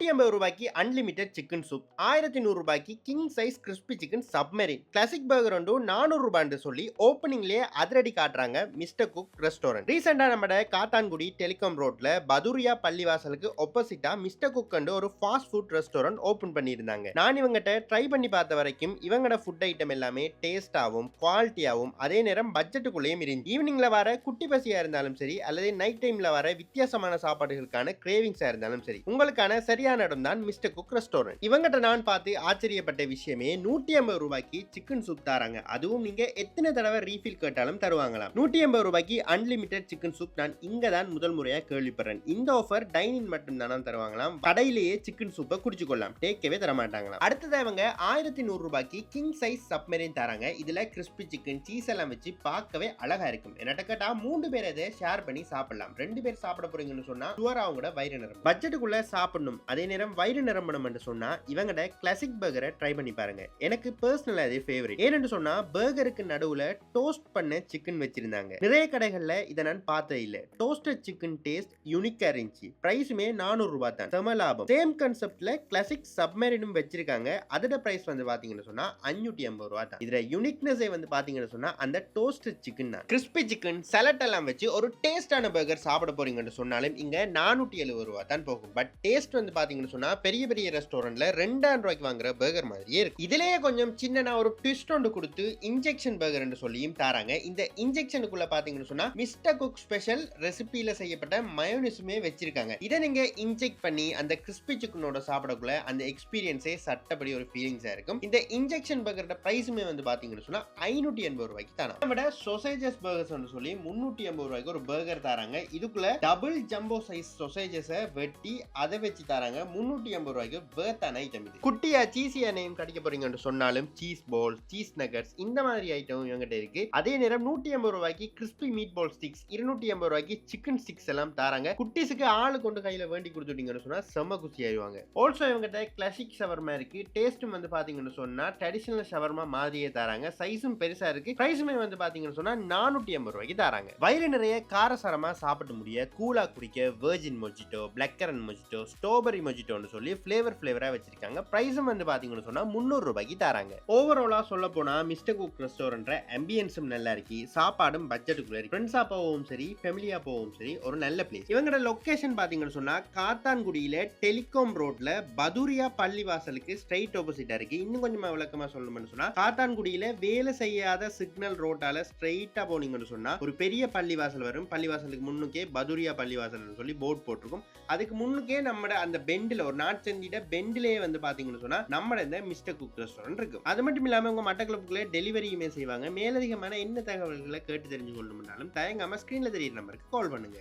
ரூ. 150 unlimited chicken soup, ரூ. 1100 king size crispy chicken submarine, classic burger ஒன்று ரூ. 400 சொல்லி ஓப்பனிங்லயே அதிரடி காட்டுறாங்க மிஸ்டர் குக் ரெஸ்டாரண்ட். ரீசெண்டா நம்ம காத்தான்குடி டெலிகாம் ரோட்ல பதுரியா பள்ளிவாசலுக்கு ஆப்போசிட்டா மிஸ்டர் குக் ஒரு ஃபாஸ்ட் ஃபுட் ரெஸ்டாரண்ட் ஓபன் பண்ணியிருந்தாங்க. நான் இவங்ககிட்ட ட்ரை பண்ணி பார்த்த வரைக்கும் இவங்கட ஃபுட் ஐட்டம் எல்லாமே டேஸ்டாவும் குவாலிட்டியாவும் அதே நேரம் பட்ஜெட்டுக்குள்ளேயும் இருந்து ஈவினிங்ல வர குட்டி பசியா இருந்தாலும் சரி அல்லது நைட் டைம்ல வர வித்தியாசமான சாப்பாடுகளுக்கான கிரேவிங்ஸா இருந்தாலும் சரி உங்களுக்கான சரியான இடம் தான் மிஸ்டர் குக் ரெஸ்டாரண்ட். இவங்கிட்ட நான் பார்த்து ஆச்சரியப்பட்ட விஷயமே ரூ. 150 சிக்கன் சூப் தராங்க. அதுவும் நீங்க எத்தனை தடவை ரீஃபில் கேட்டாலும் தருவாங்களாம். ரூ. 150 அன்லிமிட்டெட் சிக்கன் சூப் நான் இங்க தான் முதல் முறையா கேள்விப்படுறேன். இந்த ஆஃபர் டைனிங் மட்டும் தானே தருவாங்களாம். கடையிலேயே சிக்கன் சூப்பை குடிச்சு கொள்ளலாம், டேக்கவே தர மாட்டாங்களாம். அடுத்தது இவங்க ரூ. 1100 கிங் சைஸ் சப்மெரின் தராங்க. இதுல கிறிஸ்பி சிக்கன் சீஸ் எல்லாம் வச்சு பார்க்கவே அழகா இருக்கும். என்ன கேட்டா 3 பேர் இதை ஷேர் பண்ணி சாப்பிடலாம். 2 பேர் சாப்பிட போறீங்கன்னு சொன்னா அவங்களோட வயிறு நிரம்பும். பட்ஜெட்டுக்குள்ள சாப்பிடணும் அதே நேரம் வயிறு நிரம்பணும் என்று சொன்னா இவங்கட கிளாசிக் பர்கரை ட்ரை பண்ணி பாருங்க. எனக்கு பர்சனலா அது ஃபேவரட். ஏன்னு சொன்னா பர்கருக்கு நடுவுல டோஸ்ட் பண்ண சிக்கன் வச்சிருந்தாங்க. நிறைய கடைகள்ல இதை நான் பார்த்தது இல்ல. டோஸ்டட் சிக்கன் டேஸ்ட் யூனிக்கா இருந்துச்சு. பிரைஸுமே ரூ. 400 தான். செம லாபம். சேம் கான்செப்ட்ல கிளாசிக் சப்மெரினும் வச்சிருக்காங்க. அதோட பிரைஸ் வந்து பாத்தீங்கன்னு சொன்னா ரூ. 550 தான். இதுல யூனிக்னஸ் வந்து பாத்தீங்கன்னு சொன்னா அந்த டோஸ்டட் சிக்கன் தான். கிறிஸ்பி சிக்கன் சலட் எல்லாம் வச்சு ஒரு டேஸ்டான பர்கர் சாப்பிட போறீங்கன்னு சொன்னாலும் இங்க ரூ. 470 தான் போகும். பட் டேஸ்ட் வந்து பாத்தீங்கன்னு சொன்னா பெரிய பெரிய ரெஸ்டாரண்ட்ல ரூ. 2000 வாங்குற பர்கர் மாதிரியே இருக்கு. இதுலயே கொஞ்சம் சின்னனா ஒரு ட்விஸ்ட் ஒன்று கொடுத்து இன்ஜெக்ஷன் பர்கர் என்று சொல்லியும் தராங்க. இந்த இன்ஜெக்ஷனுக்குள்ள பாத்தீங்கன்னு சொன்னா மிஸ்டர் குக் ஸ்பெஷல் ரெசிபியில செய்யப்பட்ட மயோனிஸுமே வச்சிருக்காங்க. இதை நீங்க இன்ஜெக்ட் பண்ணி அந்த கிறிஸ்பி சிக்கனோட சாப்பிடக்குள்ள அந்த எக்ஸ்பீரியன்ஸே சட்டப்படி ஒரு ஃபீலிங்ஸா இருக்கும். இந்த இன்ஜெக்ஷன் பர்கரோட பிரைஸுமே வந்து பாத்தீங்கன்னு சொன்னா ரூ. 580 தானா. விட சொசேஜஸ் பர்கர்ஸ் சொல்லி ரூ. 380 ஒரு பர்கர் தராங்க. இதுக்குள்ள டபுள் ஜம்போ சைஸ் சொசேஜஸை வெட்டி அதை வச்சு தராங்க. ரூ. 380 வேர்த்தான ஐட்டம் இது. குட்டியா சீசியா நேம் கிடைக்க போறீங்கன்னு சொன்னாலும் சீஸ் பால், சீஸ் நகட்ஸ் இந்த மாதிரி ஐட்டம் இவங்கிட்ட இருக்கு. அதே நேரம் ரூ. 150 கிறிஸ்பி மீட் பால் ஸ்டிக்ஸ், ரூ. 250 சிக்கன் ஸ்டிக்ஸ் எல்லாம் தராங்க. குட்டிஸுக்கு ஆளு கொண்டு கையில வேண்டி கொடுத்துட்டீங்கன்னு சொன்னா செம்ம குசி ஆயிடுவாங்க. ஆல்சோ இவங்கிட்ட கிளாசிக் ஷவர்மா இருக்கு. டேஸ்டும் வந்து பாத்தீங்கன்னு சொன்னா ட்ரெடிஷனல் ஷவர்மா மாதிரியே தராங்க. சைஸும் பெருசா இருக்கு. பிரைஸுமே வந்து பாத்தீங்கன்னு சொன்னா ரூ. 480 தராங்க. வயிறு நிறைய காரசாரமா சாப்பிட்டு முடிய கூலா குடிக்க virgin mojito, black current mojito, strawberry மொஜிட்டோன்னு சொல்லி ஃபிளேவரா வச்சிருக்காங்க. பிரைஸும் வந்து பாத்தீங்கன்னு சொன்னா ரூ. 300 தராங்க. ஓவராலா சொல்ல போனா மிஸ்டர் குக் ரெஸ்டாரண்ட் ஆம்பியன்ஸும் நல்லா இருக்கு. சாப்பாடும் பட்ஜெட்டுக்குள்ள இருக்கு. ஃப்ரெண்ட்ஸா போகவும் சரி ஃபேமிலியா போகவும் சரி ஒரு நல்ல பிளேஸ். இவங்களோட லொகேஷன் பாத்தீங்கன்னு சொன்னா காத்தான்குடியில டெலிகாம் ரோட்ல பதுரியா பள்ளிவாசலுக்கு ஸ்ட்ரைட் ஆப்போசிட்டா இருக்கு. இன்னும் கொஞ்சமா விளக்கமா சொல்லணும்னு சொன்னா காத்தான்குடியில வேலை செய்யாத சிக்னல் ரோட்டால ஸ்ட்ரைட்டா போனீங்கன்னு சொன்னா ஒரு பெரிய பள்ளிவாசல் வரும். பள்ளிவாசலுக்கு முன்னுக்கே பதுரியா பள்ளிவாசல் சொல்லி போர்ட் போட்டிருக்கும். அதுக்கு முன்னுக்கே நம்ம அந்த பெண்டில் ஒரு நாட் செந்திட பெண்டிலே வந்து பாத்தீங்கன்னு சொன்னா நம்ம இந்த மிஸ்டர் குக் ரெஸ்டாரண்ட் இருக்கு. அது மட்டும் இல்லாம உங்க மட்டக்களப்புக்குள்ள டெலிவரியுமே செய்வாங்க. மேலதிகமான என்ன தகவல்களை கேட்டு தெரிஞ்சு கொள்ளணும்னாலும் தயங்காம ஸ்கிரீன்ல தெரியுற நம்பருக்கு கால் பண்ணுங்க.